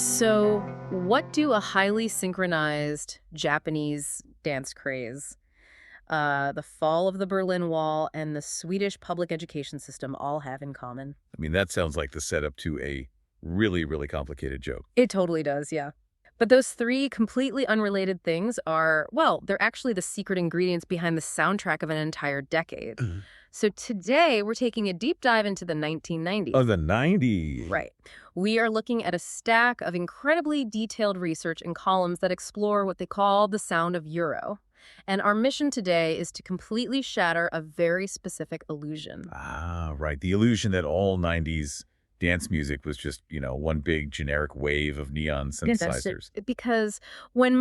So, what do a highly synchronized Japanese dance craze, the fall of the Berlin Wall, and the Swedish public education system all have in common? I mean, that sounds like the setup to a really, really complicated joke. It totally does, yeah. But those three completely unrelated things are, well, they're actually the secret ingredients behind the soundtrack of an entire decade. Mhm. So today, we're taking a deep dive into the 1990s. Oh, the 90s. Right. We are looking at a stack of incredibly detailed research and columns that explore what they call the sound of Euro. And our mission today is to completely shatter a very specific illusion. Ah, right. The illusion that all 90s dance music was just, one big generic wave of neon Yeah, that's it. synthesizers. Because when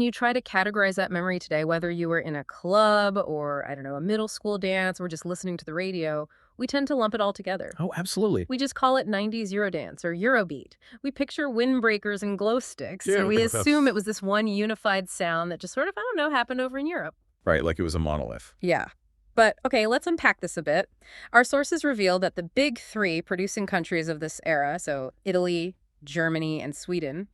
you try to categorize that memory today, whether you were in a club or, I don't know, a middle school dance or just listening to the radio, we tend to lump it all together. Oh, absolutely. We just call it 90s Eurodance or Eurobeat. We picture windbreakers and glow sticks, Yeah, and we that's- assume it was this one unified sound that just sort of, I don't know, happened over in Europe. Right, like it was a monolith. Yeah. But, okay, let's unpack this a bit. Our sources reveal that the big three producing countries of this era, so Italy, Germany, and Sweden,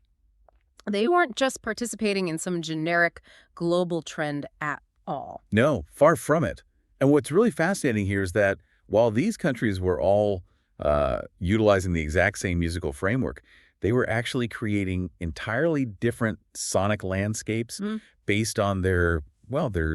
they weren't just participating in some generic global trend at all. No, far from it. And what's really fascinating here is that while these countries were all utilizing the exact same musical framework, they were actually creating entirely different sonic landscapes based on their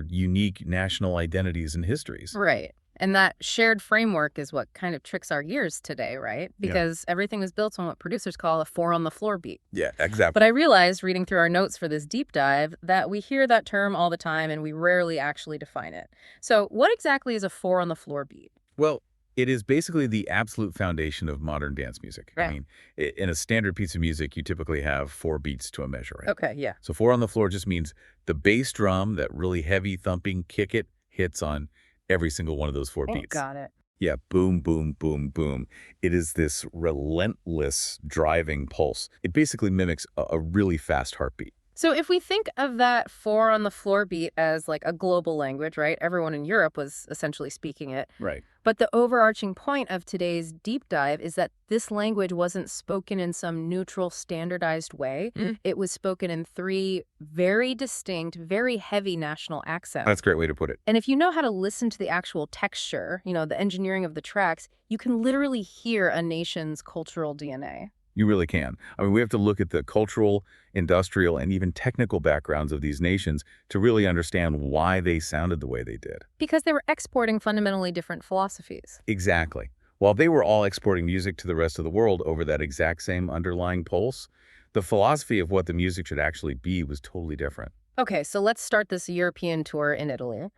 unique national identities and histories. Right. And that shared framework is what kind of tricks our ears today, right? Yeah. Because everything was built on what producers call a four-on-the-floor beat. Yeah, exactly. But I realized, reading through our notes for this deep dive, that we hear that term all the time and we rarely actually define it. So what exactly is a four-on-the-floor beat? Well, it is basically the absolute foundation of modern dance music. Right. I mean, in a standard piece of music, you typically have 4 beats to a measure, right? Okay, yeah. So 4 on the floor just means the bass drum, that really heavy thumping kick it, hits on every single one of those 4 Oh, beats. got it. Yeah, boom, boom, boom, boom. It is this relentless driving pulse. It basically mimics a really fast heartbeat. So if we think of that four-on-the-floor beat as like a global language, right? Everyone in Europe was essentially speaking it. Right. But the overarching point of today's deep dive is that this language wasn't spoken in some neutral, standardized way. It was spoken in 3 very distinct, very heavy national accents. That's a great way to put it. And if you know how to listen to the actual texture, the engineering of the tracks, you can literally hear a nation's cultural DNA. You really can. I mean, we have to look at the cultural, industrial, and even technical backgrounds of these nations to really understand why they sounded the way they did. Because they were exporting fundamentally different philosophies. Exactly. While they were all exporting music to the rest of the world over that exact same underlying pulse, the philosophy of what the music should actually be was totally different. Okay, so let's start this European tour in Italy,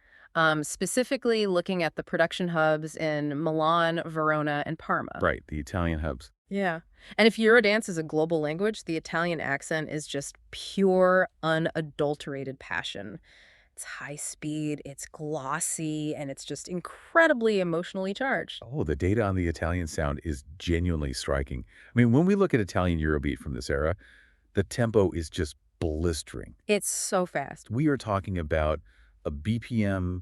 specifically looking at the production hubs in Milan, Verona, and Parma. Right, the Italian hubs. Yeah. And if Eurodance is a global language, the Italian accent is just pure, unadulterated passion. It's high speed, it's glossy, and it's just incredibly emotionally charged. Oh, the data on the Italian sound is genuinely striking. I mean, when we look at Italian Eurobeat from this era, the tempo is just blistering. It's so fast. We are talking about a BPM,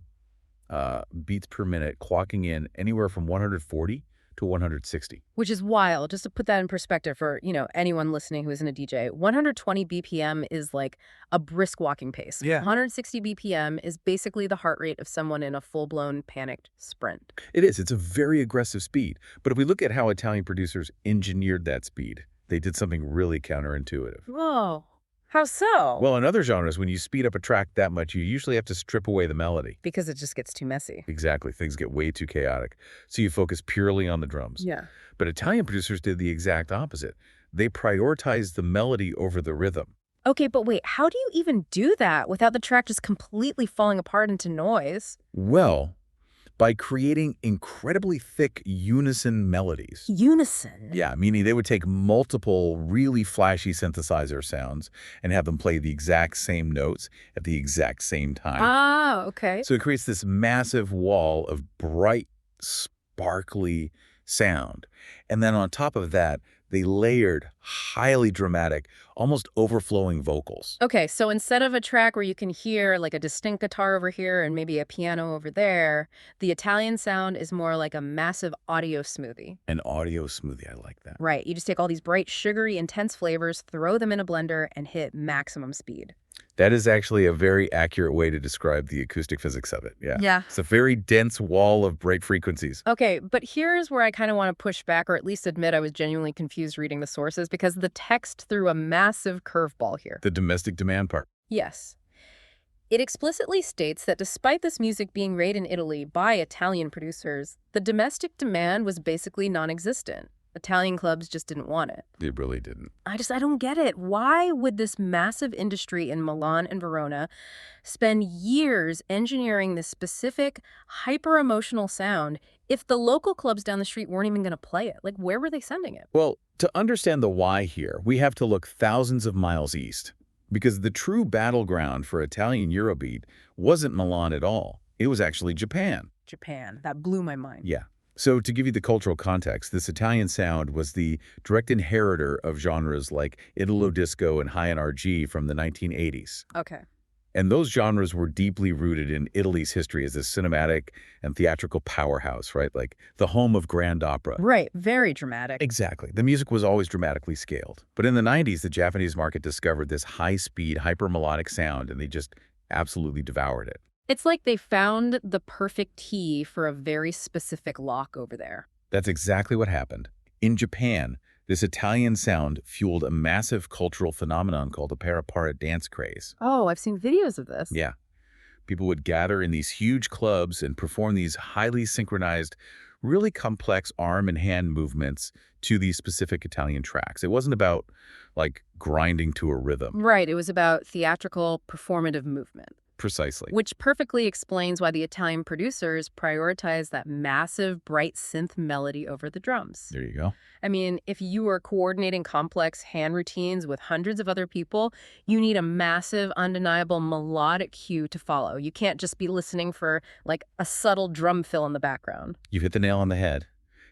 beats per minute, clocking in anywhere from 140 to 160. Which is wild. Just to put that in perspective for, anyone listening who isn't a DJ, 120 BPM is like a brisk walking pace. Yeah. 160 BPM is basically the heart rate of someone in a full-blown panicked sprint. It is. It's a very aggressive speed. But if we look at how Italian producers engineered that speed, they did something really counterintuitive. Whoa. How so? Well, in other genres, when you speed up a track that much, you usually have to strip away the melody. Because it just gets too messy. Exactly. Things get way too chaotic. So you focus purely on the drums. Yeah. But Italian producers did the exact opposite. They prioritized the melody over the rhythm. Okay, but wait, how do you even do that without the track just completely falling apart into noise? Well, by creating incredibly thick unison melodies. Unison? Yeah, meaning they would take multiple really flashy synthesizer sounds and have them play the exact same notes at the exact same time. Ah, okay. So it creates this massive wall of bright, sparkly sound. And then on top of that, They layered highly dramatic, almost overflowing vocals. Okay, so instead of a track where you can hear like a distinct guitar over here and maybe a piano over there, the Italian sound is more like a massive audio smoothie. An audio smoothie, I like that. Right, you just take all these bright, sugary, intense flavors, throw them in a blender, and hit maximum speed. That is actually a very accurate way to describe the acoustic physics of it, yeah. Yeah. It's a very dense wall of bright frequencies. Okay, but here's where I kind of want to push back or at least admit I was genuinely confused reading the sources because the text threw a massive curveball here. The domestic demand part. Yes. It explicitly states that despite this music being made in Italy by Italian producers, the domestic demand was basically non-existent. Italian clubs just didn't want it. They really didn't. I don't get it. Why would this massive industry in Milan and Verona spend years engineering this specific hyper-emotional sound if the local clubs down the street weren't even going to play it? Like, where were they sending it? Well, to understand the why here, we have to look thousands of miles east. Because the true battleground for Italian Eurobeat wasn't Milan at all. It was actually Japan. Japan. That blew my mind. Yeah. So to give you the cultural context, this Italian sound was the direct inheritor of genres like Italo disco and high NRG from the 1980s. Okay. And those genres were deeply rooted in Italy's history as a cinematic and theatrical powerhouse, right? Like the home of grand opera. Right. Very dramatic. Exactly. The music was always dramatically scaled. But in the 90s, the Japanese market discovered this high-speed, hyper-melodic sound, and they just absolutely devoured it. It's like they found the perfect key for a very specific lock over there. That's exactly what happened. In Japan, this Italian sound fueled a massive cultural phenomenon called the para dance craze. Oh, I've seen videos of this. Yeah. People would gather in these huge clubs and perform these highly synchronized, really complex arm and hand movements to these specific Italian tracks. It wasn't about, like, grinding to a rhythm. Right. It was about theatrical, performative movement. Precisely. Which perfectly explains why the Italian producers prioritized that massive, bright synth melody over the drums. There you go. I mean, if you were coordinating complex hand routines with hundreds of other people, you need a massive, undeniable melodic cue to follow. You can't just be listening for, like, a subtle drum fill in the background. You've hit the nail on the head.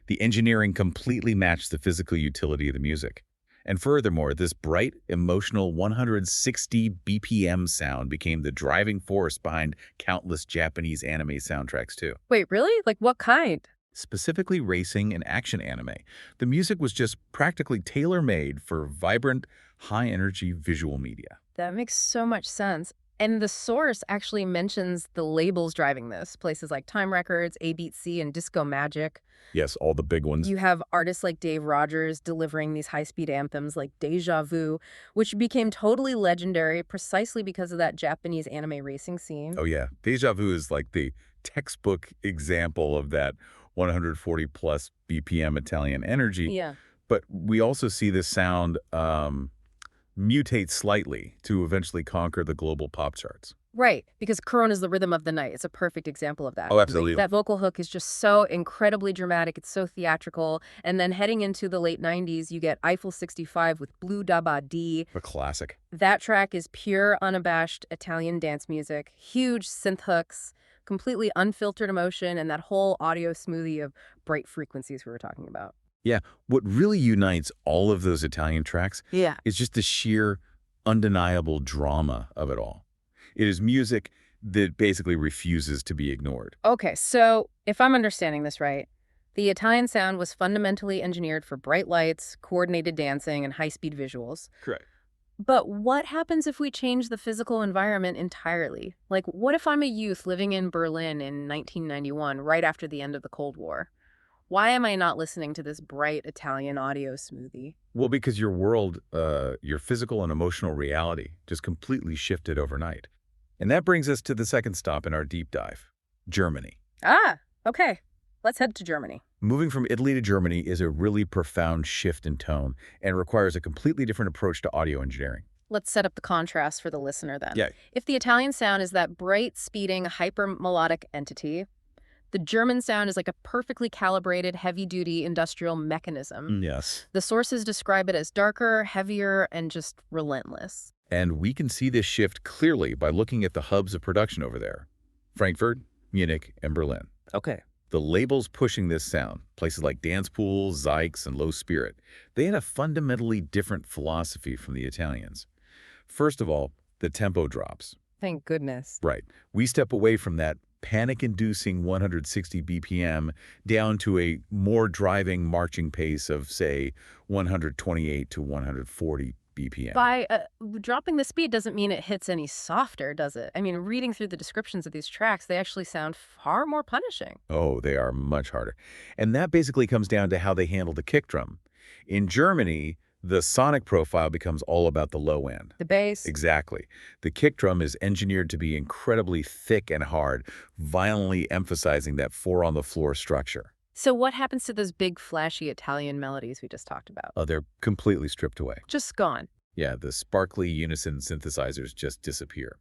The engineering completely matched the physical utility of the music. And furthermore, this bright, emotional 160 BPM sound became the driving force behind countless Japanese anime soundtracks, too. Wait, really? Like, what kind? Specifically racing and action anime. The music was just practically tailor-made for vibrant, high-energy visual media. That makes so much sense. And the source actually mentions the labels driving this, places like Time Records, A-Beat-C, and Disco Magic. Yes, all the big ones. You have artists like Dave Rogers delivering these high-speed anthems like Deja Vu, which became totally legendary precisely because of that Japanese anime racing scene. Oh, yeah. Deja Vu is like the textbook example of that 140-plus BPM Italian energy. Yeah. But we also see this sound mutate slightly to eventually conquer the global pop charts. Right, because Corona's the rhythm of the night. It's a perfect example of that. Oh, absolutely. That vocal hook is just so incredibly dramatic. It's so theatrical. And then heading into the late 90s, you get Eiffel 65 with Blue Daba D. A classic. That track is pure, unabashed Italian dance music, huge synth hooks, completely unfiltered emotion, and that whole audio smoothie of bright frequencies we were talking about. Yeah, what really unites all of those Italian tracks is just the sheer, undeniable drama of it all. It is music that basically refuses to be ignored. Okay, so if I'm understanding this right, the Italian sound was fundamentally engineered for bright lights, coordinated dancing, and high-speed visuals. Correct. But what happens if we change the physical environment entirely? Like, what if I'm a youth living in Berlin in 1991, right after the end of the Cold War? Why am I not listening to this bright Italian audio smoothie? Well, because your world, your physical and emotional reality just completely shifted overnight. And that brings us to the second stop in our deep dive, Germany. Ah, okay. Let's head to Germany. Moving from Italy to Germany is a really profound shift in tone and requires a completely different approach to audio engineering. Let's set up the contrast for the listener then. Yeah. If the Italian sound is that bright, speeding, hyper-melodic entity, the German sound is like a perfectly calibrated, heavy-duty industrial mechanism. Yes. The sources describe it as darker, heavier, and just relentless. And we can see this shift clearly by looking at the hubs of production over there. Frankfurt, Munich, and Berlin. Okay. The labels pushing this sound, places like Dance Pool, Zykes, and Low Spirit, they had a fundamentally different philosophy from the Italians. First of all, the tempo drops. Thank goodness. Right. We step away from that panic-inducing 160 BPM down to a more driving marching pace of, say, 128 to 140 BPM. By dropping the speed doesn't mean it hits any softer, does it? I mean, reading through the descriptions of these tracks, they actually sound far more punishing. Oh, they are much harder. And that basically comes down to how they handle the kick drum. In Germany, the sonic profile becomes all about the low end. The bass. Exactly. The kick drum is engineered to be incredibly thick and hard, violently emphasizing that four-on-the-floor structure. So what happens to those big, flashy Italian melodies we just talked about? Oh, they're completely stripped away. Just gone. Yeah, the sparkly unison synthesizers just disappear.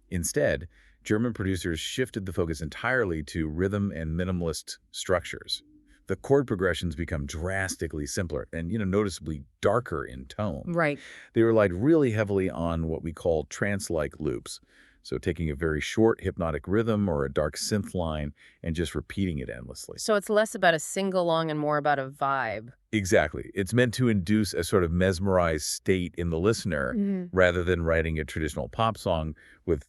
Instead, German producers shifted the focus entirely to rhythm and minimalist structures. The chord progressions become drastically simpler and, noticeably darker in tone. Right. They relied really heavily on what we call trance-like loops. So taking a very short hypnotic rhythm or a dark synth line and just repeating it endlessly. So it's less about a sing-along and more about a vibe. Exactly. It's meant to induce a sort of mesmerized state in the listener rather than writing a traditional pop song with,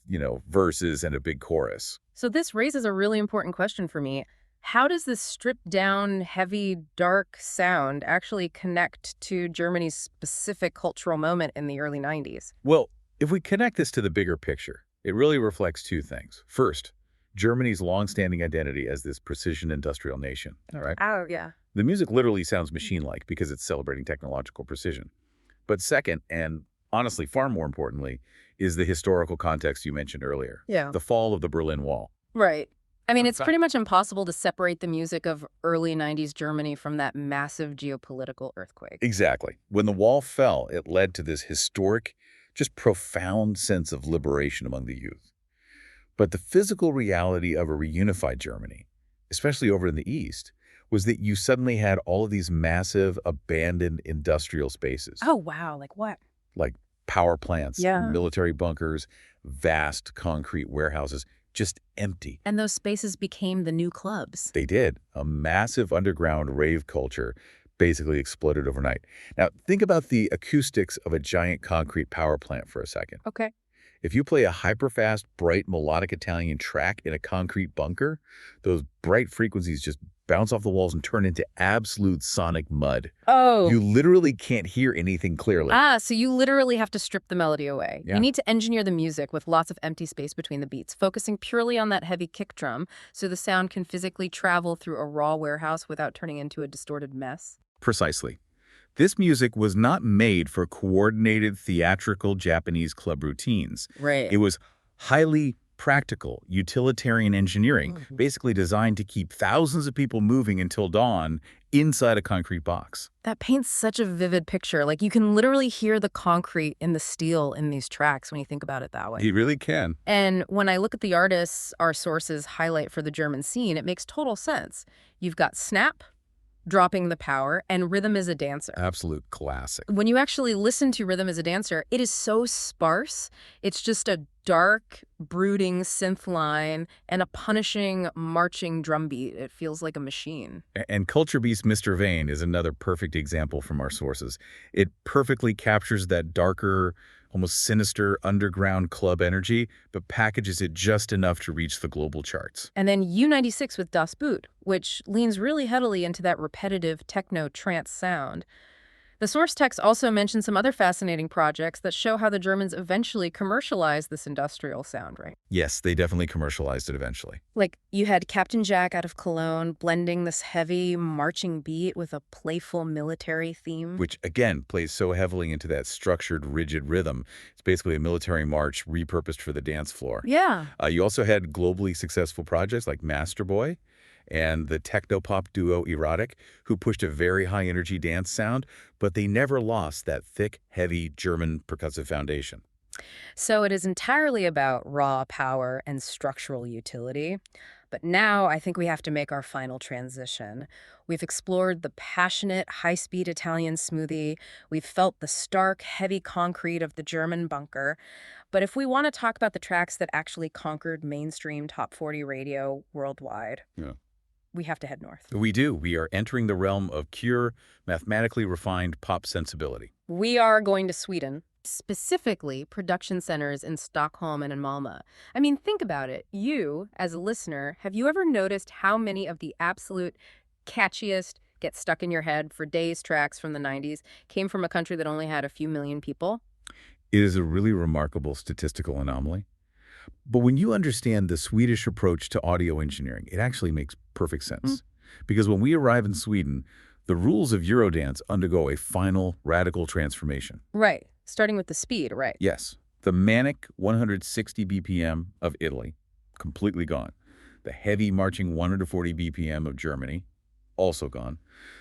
verses and a big chorus. So this raises a really important question for me. How does this stripped-down, heavy, dark sound actually connect to Germany's specific cultural moment in the early 90s? Well, if we connect this to the bigger picture, it really reflects two things. First, Germany's long-standing identity as this precision industrial nation. All right. Oh, yeah. The music literally sounds machine-like because it's celebrating technological precision. But second, and honestly far more importantly, is the historical context you mentioned earlier. Yeah. The fall of the Berlin Wall. Right. I mean, it's pretty much impossible to separate the music of early 90s Germany from that massive geopolitical earthquake. Exactly. When the wall fell, it led to this historic, just profound sense of liberation among the youth. But the physical reality of a reunified Germany, especially over in the East, was that you suddenly had all of these massive, abandoned industrial spaces. Oh, wow. Like what? Like power plants, Yeah. military bunkers, vast concrete warehouses, just empty. And those spaces became the new clubs. They did. A massive underground rave culture basically exploded overnight. Now, think about the acoustics of a giant concrete power plant for a second. Okay. If you play a hyperfast, bright, melodic Italian track in a concrete bunker, those bright frequencies just bounce off the walls and turn into absolute sonic mud. Oh. You literally can't hear anything clearly. So you literally have to strip the melody away. Yeah. You need to engineer the music with lots of empty space between the beats, focusing purely on that heavy kick drum so the sound can physically travel through a raw warehouse without turning into a distorted mess. Precisely. This music was not made for coordinated theatrical Japanese club routines. Right. It was highly practical, utilitarian engineering, basically designed to keep thousands of people moving until dawn inside a concrete box. That paints such a vivid picture. Like, you can literally hear the concrete in the steel in these tracks when you think about it that way. He really can. And when I look at the artists our sources highlight for the German scene, it makes total sense. You've got Snap, dropping the power, and Rhythm is a Dancer. Absolute classic. When you actually listen to Rhythm is a Dancer, it is so sparse. It's just a dark, brooding synth line and a punishing, marching drum beat. It feels like a machine. And Culture Beast Mr. Vane is another perfect example from our sources. It perfectly captures that darker, almost sinister underground club energy, but packages it just enough to reach the global charts. And then U96 with Das Boot, which leans really heavily into that repetitive techno-trance sound. The source text also mentions some other fascinating projects that show how the Germans eventually commercialized this industrial sound, right? Yes, they definitely commercialized it eventually. Like, you had Captain Jack out of Cologne blending this heavy marching beat with a playful military theme. Which, again, plays so heavily into that structured, rigid rhythm. It's basically a military march repurposed for the dance floor. Yeah. You also had globally successful projects like Master Boy and the techno-pop duo Erotic, who pushed a very high-energy dance sound, but they never lost that thick, heavy German percussive foundation. So it is entirely about raw power and structural utility. But now I think we have to make our final transition. We've explored the passionate, high-speed Italian smoothie. We've felt the stark, heavy concrete of the German bunker. But if we want to talk about the tracks that actually conquered mainstream top 40 radio worldwide, Yeah. we have to head north. We do. We are entering the realm of pure, mathematically refined pop sensibility. We are going to Sweden, specifically production centers in Stockholm and in Malmö. I mean, think about it. You, as a listener, have you ever noticed how many of the absolute catchiest, get stuck in your head for days tracks from the 90s came from a country that only had a few million people? It is a really remarkable statistical anomaly. But when you understand the Swedish approach to audio engineering, it actually makes perfect sense. Because when we arrive in Sweden, the rules of Eurodance undergo a final radical transformation. Right. Starting with the speed, right. Yes, the manic 160 BPM of Italy, completely gone. The heavy marching 140 BPM of Germany, also gone.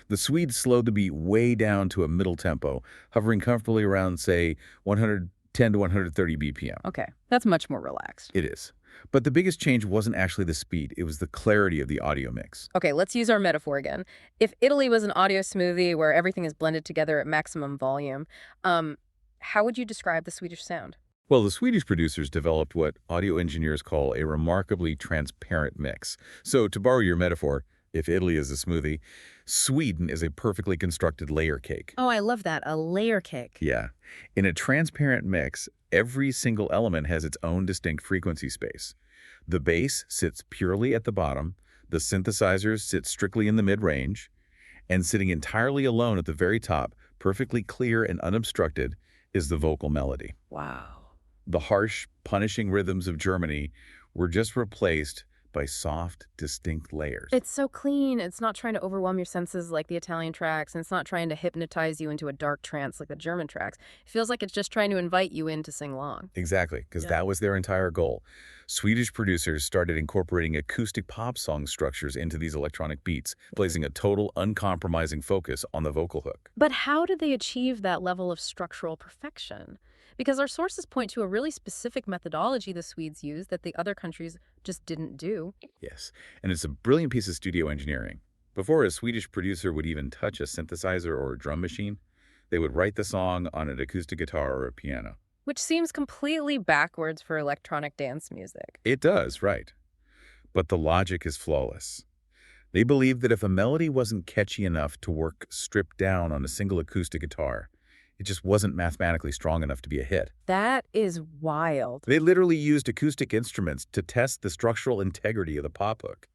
The Swedes slowed the beat way down to a middle tempo, hovering comfortably around, say, 110 to 130 BPM. Okay, that's much more relaxed. It is. But the biggest change wasn't actually the speed, it was the clarity of the audio mix. Okay, let's use our metaphor again. If Italy was an audio smoothie where everything is blended together at maximum volume, how would you describe the Swedish sound? Well, the Swedish producers developed what audio engineers call a remarkably transparent mix. So, to borrow your metaphor, if Italy is a smoothie, Sweden is a perfectly constructed layer cake. Oh, I love that, a layer cake. Yeah. In a transparent mix, every single element has its own distinct frequency space. The bass sits purely at the bottom, the synthesizers sit strictly in the mid-range, and sitting entirely alone at the very top, perfectly clear and unobstructed, is the vocal melody. Wow. The harsh, punishing rhythms of Germany were just replaced by soft, distinct layers. It's so clean. It's not trying to overwhelm your senses like the Italian tracks, and it's not trying to hypnotize you into a dark trance like the German tracks. It feels like it's just trying to invite you in to sing along. Exactly, because that was their entire goal. Swedish producers started incorporating acoustic pop song structures into these electronic beats, placing a total, uncompromising focus on the vocal hook. But how did they achieve that level of structural perfection? Because our sources point to a really specific methodology the Swedes used that the other countries just didn't do. Yes, and it's a brilliant piece of studio engineering. Before a Swedish producer would even touch a synthesizer or a drum machine, they would write the song on an acoustic guitar or a piano. Which seems completely backwards for electronic dance music. It does, right. But the logic is flawless. They believed that if a melody wasn't catchy enough to work stripped down on a single acoustic guitar, it just wasn't mathematically strong enough to be a hit. That is wild. They literally used acoustic instruments to test the structural integrity of the pop hook.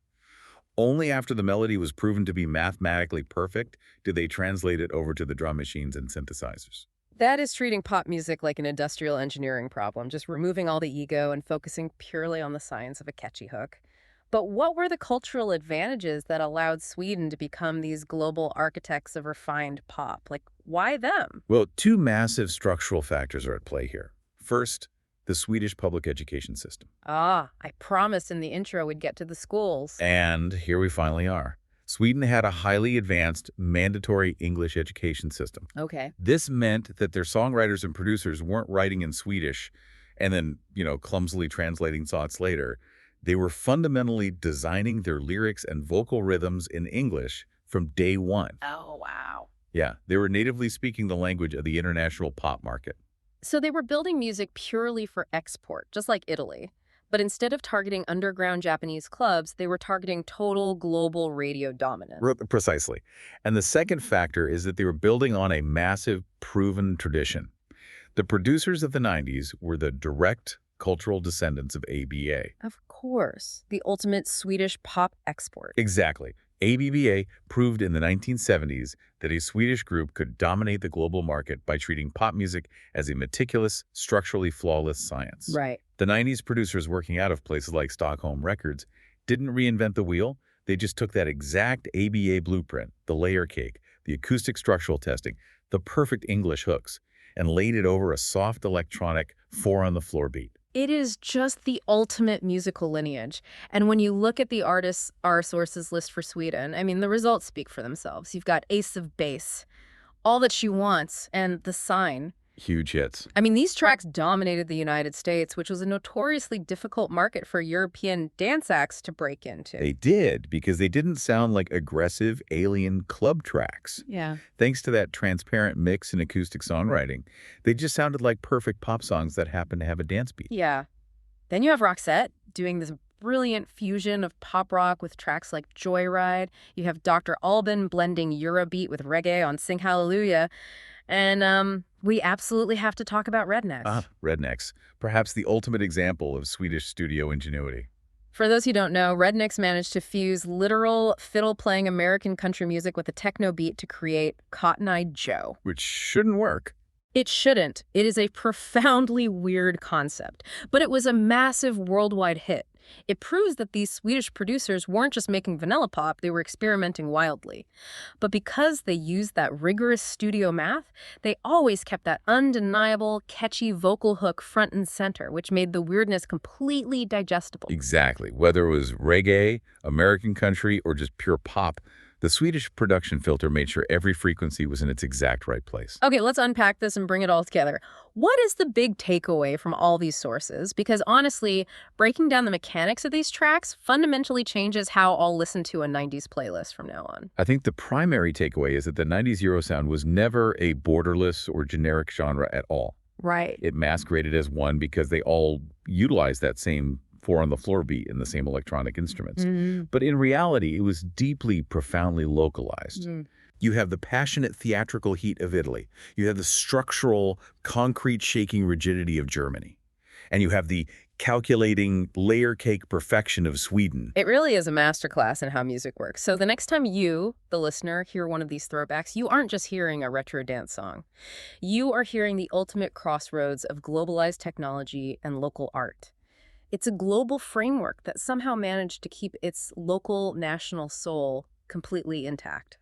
Only after the melody was proven to be mathematically perfect did they translate it over to the drum machines and synthesizers. That is treating pop music like an industrial engineering problem, just removing all the ego and focusing purely on the science of a catchy hook. But what were the cultural advantages that allowed Sweden to become these global architects of refined pop? Like, why them? Well, two massive structural factors are at play here. First, the Swedish public education system. Ah, I promised in the intro we'd get to the schools. And here we finally are. Sweden had a highly advanced, mandatory English education system. Okay. This meant that their songwriters and producers weren't writing in Swedish and then, clumsily translating thoughts later. They were fundamentally designing their lyrics and vocal rhythms in English from day one. Oh, wow. Yeah, they were natively speaking the language of the international pop market. So they were building music purely for export, just like Italy. But instead of targeting underground Japanese clubs, they were targeting total global radio dominance. Precisely. And the second factor is that they were building on a massive, proven tradition. The producers of the 90s were the direct cultural descendants of ABBA. Of course, the ultimate Swedish pop export. Exactly. ABBA proved in the 1970s that a Swedish group could dominate the global market by treating pop music as a meticulous, structurally flawless science. Right. The 90s producers working out of places like Stockholm Records didn't reinvent the wheel. They just took that exact ABBA blueprint, the layer cake, the acoustic structural testing, the perfect English hooks, and laid it over a soft electronic four-on-the-floor beat. It is just the ultimate musical lineage. And when you look at the artists our sources list for Sweden, I mean, the results speak for themselves. You've got Ace of Base, All That She Wants, and The Sign. Huge hits. I mean, these tracks dominated the United States, which was a notoriously difficult market for European dance acts to break into. They did, because they didn't sound like aggressive alien club tracks. Yeah. Thanks to that transparent mix in acoustic songwriting, they just sounded like perfect pop songs that happened to have a dance beat. Yeah. Then you have Roxette doing this brilliant fusion of pop rock with tracks like Joyride. You have Dr. Alban blending Eurobeat with reggae on Sing Hallelujah. And we absolutely have to talk about Rednecks. Rednecks. Perhaps the ultimate example of Swedish studio ingenuity. For those who don't know, Rednecks managed to fuse literal fiddle-playing American country music with a techno beat to create Cotton Eye Joe. Which shouldn't work. It shouldn't. It is a profoundly weird concept, but it was a massive worldwide hit. It proves that these Swedish producers weren't just making vanilla pop, they were experimenting wildly. But because they used that rigorous studio math, they always kept that undeniable, catchy vocal hook front and center, which made the weirdness completely digestible. Exactly. Whether it was reggae, American country, or just pure pop, the Swedish production filter made sure every frequency was in its exact right place. Okay, let's unpack this and bring it all together. What is the big takeaway from all these sources? Because honestly, breaking down the mechanics of these tracks fundamentally changes how I'll listen to a 90s playlist from now on. I think the primary takeaway is that the 90s Eurosound was never a borderless or generic genre at all. Right. It masqueraded as one because they all utilized that same four-on-the-floor beat and the same electronic instruments. But in reality, it was deeply, profoundly localized. You have the passionate theatrical heat of Italy. You have the structural, concrete shaking rigidity of Germany. And you have the calculating layer cake perfection of Sweden. It really is a masterclass in how music works. So the next time you, the listener, hear one of these throwbacks, you aren't just hearing a retro dance song. You are hearing the ultimate crossroads of globalized technology and local art. It's a global framework that somehow managed to keep its local national soul completely intact.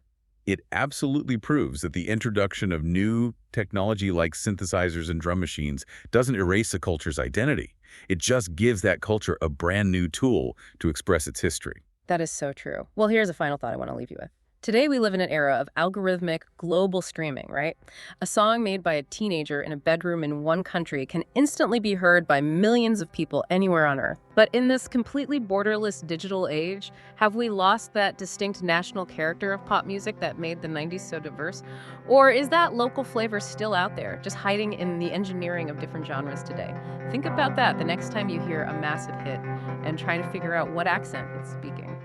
It absolutely proves that the introduction of new technology like synthesizers and drum machines doesn't erase a culture's identity. It just gives that culture a brand new tool to express its history. That is so true. Well, here's a final thought I want to leave you with. Today, we live in an era of algorithmic global streaming, right? A song made by a teenager in a bedroom in one country can instantly be heard by millions of people anywhere on Earth. But in this completely borderless digital age, have we lost that distinct national character of pop music that made the 90s so diverse? Or is that local flavor still out there, just hiding in the engineering of different genres today? Think about that the next time you hear a massive hit and try to figure out what accent it's speaking.